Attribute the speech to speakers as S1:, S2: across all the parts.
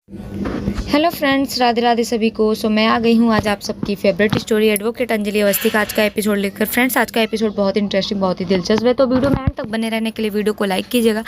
S1: Hello friends, Radhe Radhe सभी को। मैं आ गई हूँ आज आप सबकी favourite story advocate Anjali Awasthi का आज का एपिसोड लेकर। फ्रेंड्स, आज का एपिसोड बहुत इंटरेस्टिंग, बहुत ही दिलचस्प है, तो वीडियो में एंड तक बने रहने के लिए वीडियो को लाइक कीजिएगा।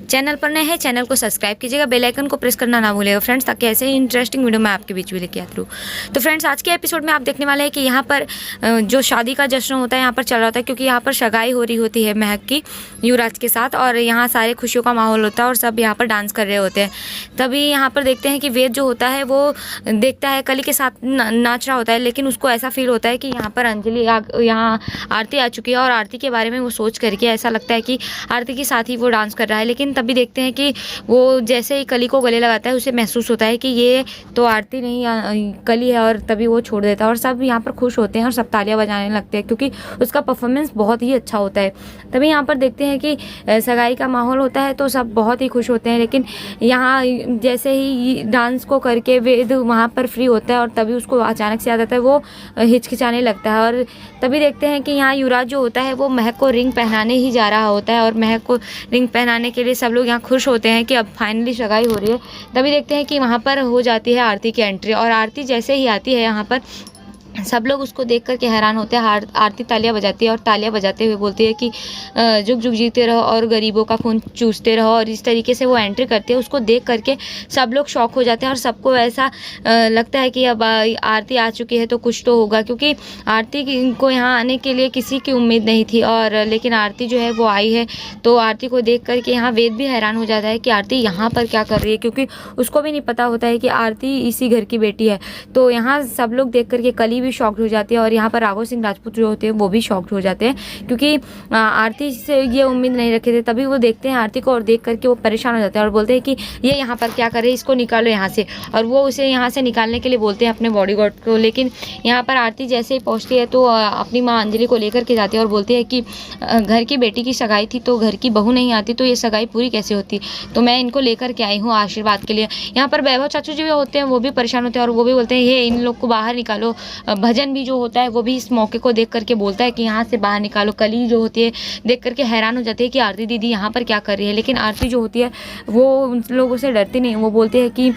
S1: चैनल पर नए हैं, चैनल को सब्सक्राइब कीजिएगा, बेल आइकन को प्रेस करना ना भूलिएगा फ्रेंड्स, ताकि ऐसे ही इंटरेस्टिंग वीडियो मैं आपके बीच में लेके आती हूँ। तो फ्रेंड्स, आज के एपिसोड में आप देखने वाले हैं कि यहाँ पर जो शादी का जश्न होता है यहाँ पर चल रहा होता है, क्योंकि यहाँ पर सगाई हो रही होती है महक की युवराज के साथ, और यहाँ सारे खुशियों का माहौल होता है और सब यहाँ पर डांस कर रहे होते हैं। तभी यहाँ पर देखते हैं कि वेद जो होता है वो देखता है कली के साथ नाच रहा होता है, लेकिन उसको ऐसा फील होता है कि यहाँ पर अंजलि यहाँ आरती आ चुकी है, और आरती के बारे में वो सोच करके ऐसा लगता है कि आरती के साथ ही वो डांस कर रहा है। लेकिन तभी देखते हैं कि वो जैसे ही कली को गले लगाता है उसे महसूस होता है कि ये तो आरती नहीं कली है, और तभी वो छोड़ देता है। और सब यहाँ पर खुश होते हैं और सब तालियां बजाने लगते हैं, क्योंकि उसका परफॉर्मेंस बहुत ही अच्छा होता है। तभी यहाँ पर देखते हैं कि सगाई का माहौल होता है, तो सब बहुत ही खुश होते हैं। लेकिन यहाँ जैसे ही डांस को करके वेद वहाँ पर फ्री होता है, और तभी उसको अचानक से याद आता है, वो हिचकिचाने लगता है। और तभी देखते हैं कि यहाँ युवराज जो होता है वो महक को रिंग पहनाने ही जा रहा होता है, और महक को रिंग पहनाने के लिए सब लोग यहाँ खुश होते हैं कि अब फाइनली सगाई हो रही है। तभी देखते हैं कि वहाँ पर हो जाती है आरती की एंट्री, और आरती जैसे ही आती है यहाँ पर सब लोग उसको देख कर के हैरान होते हैं। आरती तालियां बजाती है और तालियां बजाते हुए बोलती है कि जुग जुग जीते रहो और गरीबों का खून चूसते रहो। और इस तरीके से वो एंट्री करती है। उसको देख करके सब लोग शॉक हो जाते हैं, और सबको ऐसा लगता है कि अब आरती आ चुकी है तो कुछ तो होगा, क्योंकि आरती को यहाँ आने के लिए किसी की उम्मीद नहीं थी। और लेकिन आरती जो है वो आई है, तो आरती को देख करके यहाँ वेद भी हैरान हो जाता है कि आरती यहाँ पर क्या कर रही है, क्योंकि उसको भी नहीं पता होता है कि आरती इसी घर की बेटी है। तो यहाँ सब लोग देख करके कली भी शॉक्ड हो जाती है, और यहाँ पर राघव सिंह राजपूत जो होते हैं वो भी शॉक्ड हो जाते हैं, क्योंकि आरती से ये उम्मीद नहीं रखे थे। तभी वो देखते हैं आरती को, और देख करके वो परेशान हो जाते हैं और बोलते हैं कि ये यहाँ पर क्या कर रहे हैं, इसको निकालो यहाँ से। और वो उसे यहाँ से निकालने के लिए बोलते हैं अपने बॉडीगार्ड को। लेकिन यहाँ पर आरती जैसे ही पहुँचती है तो अपनी माँ अंजलि को लेकर के जाती है और बोलती है कि घर की बेटी की सगाई थी, तो घर की बहू नहीं आती तो ये सगाई पूरी कैसे होती, तो मैं इनको लेकर के आई हूँ आशीर्वाद के लिए। यहाँ पर वैभव चाचू जी भी होते हैं, वो भी परेशान होते हैं, और वो भी बोलते हैं ये इन लोग को बाहर निकालो। भजन भी जो होता है वो भी इस मौके को देख करके बोलता है कि यहाँ से बाहर निकालो। कली जो होती है देख करके हैरान हो जाती है कि आरती दीदी यहाँ पर क्या कर रही है। लेकिन आरती जो होती है वो उन लोगों से डरती नहीं, वो बोलते हैं कि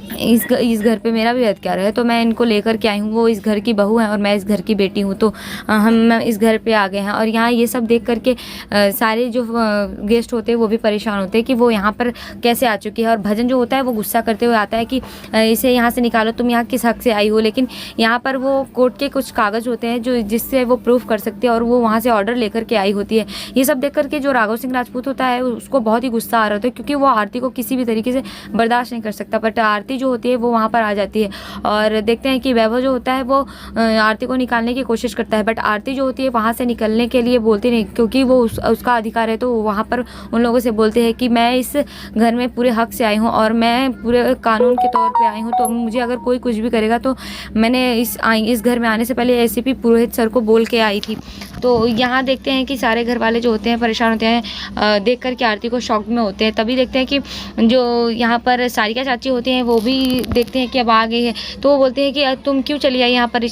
S1: इस घर पे मेरा भी अधिकार है, तो मैं इनको लेकर के आई हूँ। वो इस घर की बहू है और मैं इस घर की बेटी हूँ, तो हम इस घर पे आ गए हैं। और यहाँ ये सब देख करके सारे जो गेस्ट होते हैं वो भी परेशान होते हैं कि वो यहाँ पर कैसे आ चुकी है। और भजन जो होता है वो गुस्सा करते हुए आता है कि इसे यहाँ से निकालो, तुम यहाँ किस हक से आई हो। लेकिन यहाँ पर वो कोर्ट के कुछ कागज़ होते हैं जो जिससे वो प्रूफ कर सकते हैं, और वो वहाँ से ऑर्डर लेकर के आई होती है। ये सब देख करके जो राघव सिंह राजपूत होता है उसको बहुत ही गुस्सा आ रहा होता है, क्योंकि वो आरती को किसी भी तरीके से बर्दाश्त नहीं कर सकता। बट आरती जो होती है वो वहाँ पर आ जाती है, और देखते हैं कि वैभव जो होता है वो आरती को निकालने की कोशिश करता है। बट आरती जो होती है वहाँ से निकलने के लिए बोलती नहीं, क्योंकि वो उसका अधिकार है। तो वहाँ पर उन लोगों से बोलते हैं कि मैं इस घर में पूरे हक से आई हूँ, और मैं पूरे कानून के तौर पे आई हूँ, तो मुझे अगर कोई कुछ भी करेगा तो मैंने इस घर में आने से पहले एसीपी पुरोहित सर को बोल के आई थी। तो यहाँ देखते हैं कि सारे घर वाले जो होते हैं परेशान होते हैं देख कर के आरती को शॉक में होते हैं। तभी देखते हैं कि जो यहाँ पर सारिका चाची होती हैं वो भी देखते हैं कि अब आ गई है, तो वो बोलते हैं कि तुम क्यों चली आई यहाँ पर,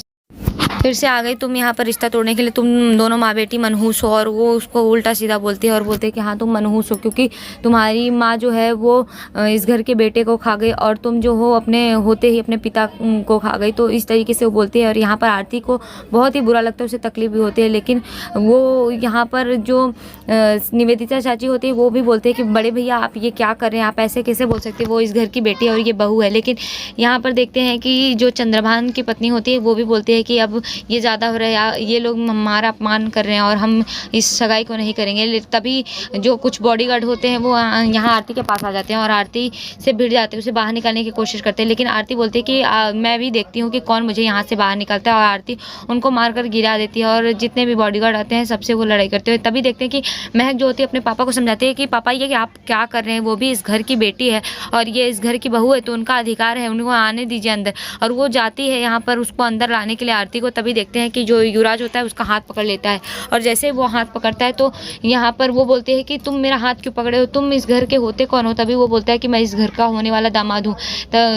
S1: फिर से आ गई तुम यहाँ पर रिश्ता तोड़ने के लिए, तुम दोनों माँ बेटी मनहूस हो। और वो उसको उल्टा सीधा बोलती है और बोलते हैं कि हाँ तुम मनहूस हो, क्योंकि तुम्हारी माँ जो है वो इस घर के बेटे को खा गई, और तुम जो हो अपने होते ही अपने पिता को खा गई। तो इस तरीके से वो बोलती है, और यहाँ पर आरती को बहुत ही बुरा लगता है, उसे तकलीफ भी होती है। लेकिन वो यहाँ पर जो निवेदिता चाची होती है वो भी बोलते हैं कि बड़े भैया आप ये क्या कर रहे हैं, आप ऐसे कैसे बोल सकते हैं, वो इस घर की बेटी है और ये बहू है। लेकिन यहाँ पर देखते हैं कि जो चंद्रभान की पत्नी होती है वो भी बोलती है कि अब ये ज़्यादा हो रहा है, ये लोग हमारा अपमान कर रहे हैं और हम इस सगाई को नहीं करेंगे। तभी जो कुछ बॉडीगार्ड होते हैं वो यहाँ आरती के पास आ जाते हैं और आरती से भिड़ जाते हैं, उसे बाहर निकालने की कोशिश करते हैं। लेकिन आरती बोलती है कि मैं भी देखती हूँ कि कौन मुझे यहाँ से बाहर निकालता है, और आरती उनको मारकर गिरा देती है। और जितने भी बॉडीगार्ड आते हैं सबसे वो लड़ाई करते हुए। तभी देखते हैं कि महक जो होती है अपने पापा को समझाती है कि पापा ये कि आप क्या कर रहे हैं, वो भी इस घर की बेटी है और ये इस घर की बहू है, तो उनका अधिकार है, उनको आने दीजिए अंदर। और वो जाती है यहाँ पर उसको अंदर लाने के लिए आरती को। तभी तभी देखते हैं कि जो युवराज होता है उसका हाथ पकड़ लेता है, और जैसे वो हाथ पकड़ता है तो यहाँ पर वो बोलते हैं कि तुम मेरा हाथ क्यों पकड़े हो, तुम इस घर के होते कौन हो। तभी वो बोलता है कि मैं इस घर का होने वाला दामाद हूँ।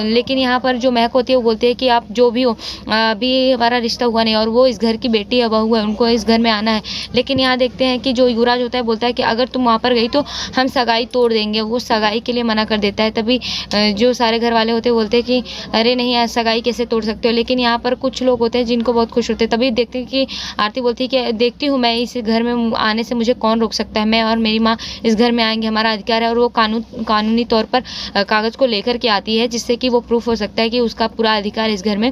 S1: लेकिन यहाँ पर जो महक होती है वो बोलते हैं कि आप जो भी हो, अभी हमारा रिश्ता हुआ नहीं, और वो इस घर की बेटी है, बहू है, उनको इस घर में आना है। लेकिन यहाँ देखते हैं कि जो युवराज होता है बोलता है कि अगर तुम वहाँ पर गई तो हम सगाई तोड़ देंगे, वो सगाई के लिए मना कर देता है। तभी जो सारे घर वाले होते हैं बोलते हैं कि अरे नहीं, सगाई कैसे तोड़ सकते हो। लेकिन यहाँ पर कुछ लोग होते हैं जिनको बहुत खुश होते हैं। तभी देखते हैं कि आरती बोलती है कि देखती हूँ मैं इस घर में आने से मुझे कौन रोक सकता है, मैं और मेरी माँ इस घर में आएंगे, हमारा अधिकार है। और वो कानूनी तौर पर कागज़ को लेकर के आती है, जिससे कि वो प्रूफ हो सकता है कि उसका पूरा अधिकार इस घर में।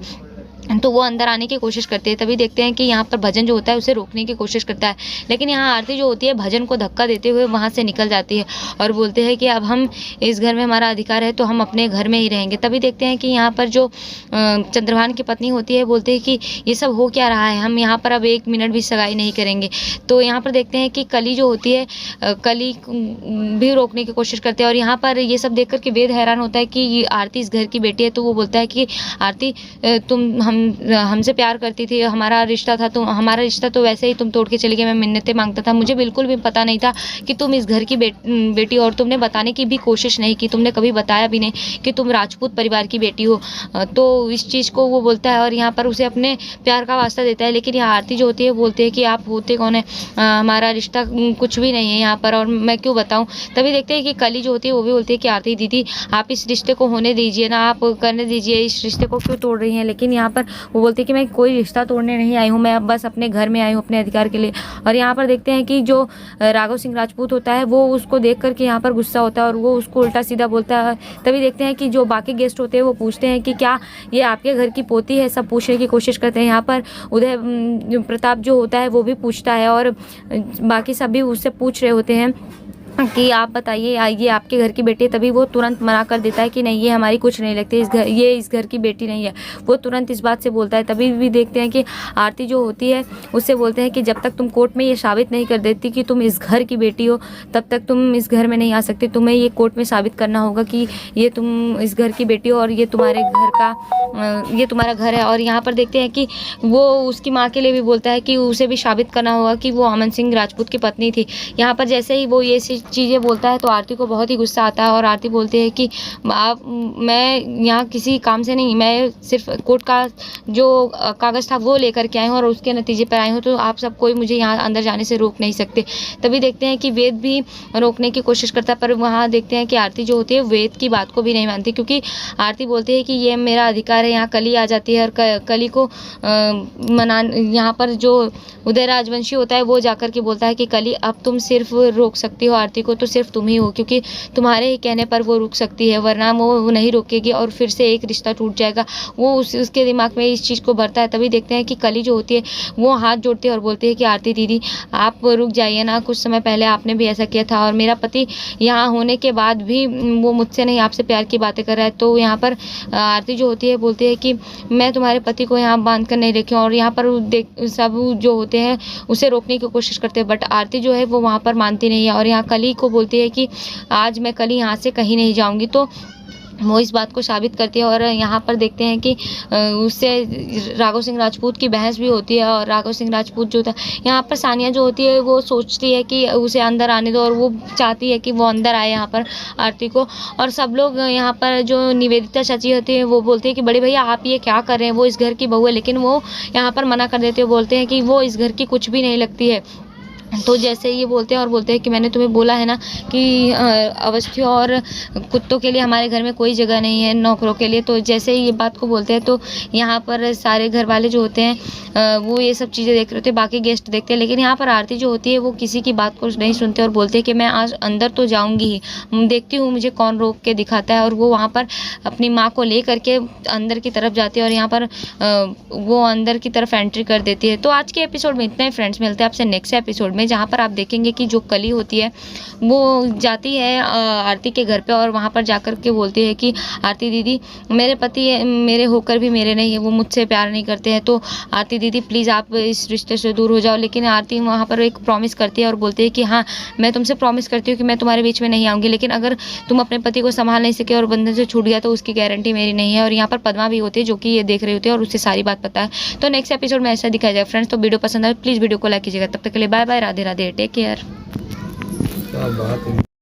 S1: तो वो अंदर आने की कोशिश करती है। तभी देखते हैं कि यहाँ पर भजन जो होता है उसे रोकने की कोशिश करता है, लेकिन यहाँ आरती जो होती है भजन को धक्का देते हुए वहाँ से निकल जाती है और बोलते हैं कि अब हम इस घर में हमारा अधिकार है तो हम अपने घर में ही रहेंगे। तभी देखते हैं कि यहाँ पर जो चंद्रभान की पत्नी होती है बोलते हैं कि ये सब हो क्या रहा है, हम यहाँ पर अब 1 मिनट भी सगाई नहीं करेंगे। तो यहाँ पर देखते हैं कि कली जो होती है, कली भी रोकने की कोशिश करते हैं। और यहाँ पर ये सब देख कर के वेद हैरान होता है कि आरती इस घर की बेटी है। तो वो बोलता है कि आरती तुम हमसे प्यार करती थी, हमारा रिश्ता था, तुम हमारा रिश्ता तो वैसे ही तुम तोड़ के चली गई, मैं मिन्नतें मांगता था, मुझे बिल्कुल भी पता नहीं था कि तुम इस घर की बेटी, और तुमने बताने की भी कोशिश नहीं की, तुमने कभी बताया भी नहीं कि तुम राजपूत परिवार की बेटी हो। तो इस चीज़ को वो बोलता है और यहाँ पर उसे अपने प्यार का वास्ता देता है। लेकिन यहाँ आरती जो होती है बोलती है कि आप होते कौन है, हमारा रिश्ता कुछ भी नहीं है यहाँ पर, और मैं क्यों बताऊँ। तभी देखते हैं कि कली जो होती है वो भी बोलती है कि आरती दीदी आप इस रिश्ते को होने दीजिए ना, आप करने दीजिए, इस रिश्ते को क्यों तोड़ रही हैं। लेकिन यहाँ पर वो बोलती है कि मैं कोई रिश्ता तोड़ने नहीं आई हूँ, मैं अब बस अपने घर में आई हूँ अपने अधिकार के लिए। और यहाँ पर देखते हैं कि जो राघव सिंह राजपूत होता है वो उसको देख करके यहाँ पर गुस्सा होता है और वो उसको उल्टा सीधा बोलता है। तभी देखते हैं कि जो बाकी गेस्ट होते हैं वो पूछते हैं कि क्या ये आपके घर की पोती है, सब पूछने की कोशिश करते हैं। यहाँ पर उदय प्रताप जो होता है वो भी पूछता है और बाकी सभी उससे पूछ रहे होते हैं कि आप बताइए ये आपके घर की बेटी है। तभी वो तुरंत मना कर देता है कि नहीं, ये हमारी कुछ नहीं लगती, ये इस घर की बेटी नहीं है। वो तुरंत इस बात से बोलता है। तभी भी देखते हैं कि आरती जो होती है उससे बोलते हैं कि जब तक तुम कोर्ट में ये साबित नहीं कर देती कि तुम इस घर की बेटी हो तब तक तुम इस घर में नहीं आ सकती, तुम्हें ये कोर्ट में साबित करना होगा कि ये तुम इस घर की बेटी हो और ये तुम्हारे घर का ये तुम्हारा घर है। और यहाँ पर देखते हैं कि वो उसकी माँ के लिए भी बोलता है कि उसे भी साबित करना होगा कि वो अमन सिंह राजपूत की पत्नी थी। यहाँ पर जैसे ही वो ये चीज़ें बोलता है तो आरती को बहुत ही गुस्सा आता है और आरती बोलती है कि आप मैं यहाँ किसी काम से नहीं, मैं सिर्फ कोर्ट का जो कागज़ था वो लेकर के आई हूँ और उसके नतीजे पर आई हूँ, तो आप सब कोई मुझे यहाँ अंदर जाने से रोक नहीं सकते। तभी देखते हैं कि वेद भी रोकने की कोशिश करता है, पर वहाँ देखते हैं कि आरती जो होती है वेद की बात को भी नहीं मानती, क्योंकि आरती बोलती है कि ये मेरा अधिकार है। यहाँ कली आ जाती है और कली को यहाँ पर जो उदय राजवंशी होता है वो जाकर के बोलता है कि कली अब तुम सिर्फ रोक सकती हो आरती को, तो सिर्फ तुम ही हो, क्योंकि तुम्हारे ही कहने पर वो रुक सकती है, वरना वो नहीं रोकेगी और फिर से एक रिश्ता टूट जाएगा। वो उसके दिमाग में इस चीज़ को भरता है। तभी देखते हैं कि कली जो होती है वो हाथ जोड़ती है और बोलती है कि आरती दीदी आप रुक जाइए ना, कुछ समय पहले आपने भी ऐसा किया था और मेरा पति यहाँ होने के बाद भी वो मुझसे नहीं आपसे प्यार की बातें कर रहा है। तो यहाँ पर आरती जो होती है बोलती है कि मैं तुम्हारे पति को यहाँ बांध कर नहीं रखी हूँ, और यहाँ पर सब जो होते हैं उसे रोकने की कोशिश करते हैं, बट आरती जो है वो वहाँ पर मानती नहीं है और यहाँ कली को बोलती है कि आज मैं कल यहाँ से कहीं नहीं जाऊँगी। तो वो इस बात को साबित करती है और यहाँ पर देखते हैं कि उससे राघव सिंह राजपूत की बहस भी होती है। और राघव सिंह राजपूत जो था, यहाँ पर सानिया जो होती है वो सोचती है कि उसे अंदर आने दो और वो चाहती है कि वो अंदर आए यहाँ पर आरती को। और सब लोग यहाँ पर जो निवेदिता चाची होती है वो बोलती है कि बड़े भैया आप ये क्या कर रहे हैं, वो इस घर की बहू है। लेकिन वो यहाँ पर मना कर देते हैं, बोलते हैं कि वो इस घर की कुछ भी नहीं लगती है। तो जैसे ये बोलते हैं और बोलते हैं कि मैंने तुम्हें बोला है ना कि अवस्थियों और कुत्तों के लिए हमारे घर में कोई जगह नहीं है, नौकरों के लिए। तो जैसे ही ये बात को बोलते हैं तो यहाँ पर सारे घर वाले जो होते हैं वो ये सब चीज़ें देख रहे होते हैं, बाकी गेस्ट देखते हैं। लेकिन यहाँ पर आरती जो होती है वो किसी की बात को नहीं सुनते और बोलते हैं कि मैं आज अंदर तो जाऊँगी ही, देखती हूँ मुझे कौन रोक के दिखाता है। और वो वहाँ पर अपनी माँ को ले करके अंदर की तरफ जाती है और यहाँ पर वो अंदर की तरफ एंट्री कर देती है। तो आज के एपिसोड में इतना ही फ्रेंड्स, मिलते हैं आपसे नेक्स्ट एपिसोड में। में, जहाँ पर आप देखेंगे कि जो कली होती है वो जाती है आरती के घर पे और वहाँ पर जाकर के बोलती है कि आरती दीदी मेरे पति मेरे होकर भी मेरे नहीं है, वो मुझसे प्यार नहीं करते हैं, तो आरती दीदी प्लीज़ आप इस रिश्ते से दूर हो जाओ। लेकिन आरती वहाँ पर एक प्रॉमिस करती है और बोलती है कि हाँ मैं तुमसे प्रॉमिस करती हूँ कि मैं तुम्हारे बीच में नहीं आऊँगी, लेकिन अगर तुम अपने पति को संभाल नहीं सके और बंधन से छूट गया तो उसकी गारंटी मेरी नहीं है। और यहाँ पर पद्मा भी होती है जो कि ये देख रही होती है और उससे सारी बात पता है। तो नेक्स्ट एपिसोड में ऐसा दिखाया जाएगा फ्रेंड्स। तो वीडियो पसंद आए प्लीज़ वीडियो को लाइक कीजिएगा। तब तक के लिए bye bye, Radhe Radhe, take care.
S2: क्या बात है।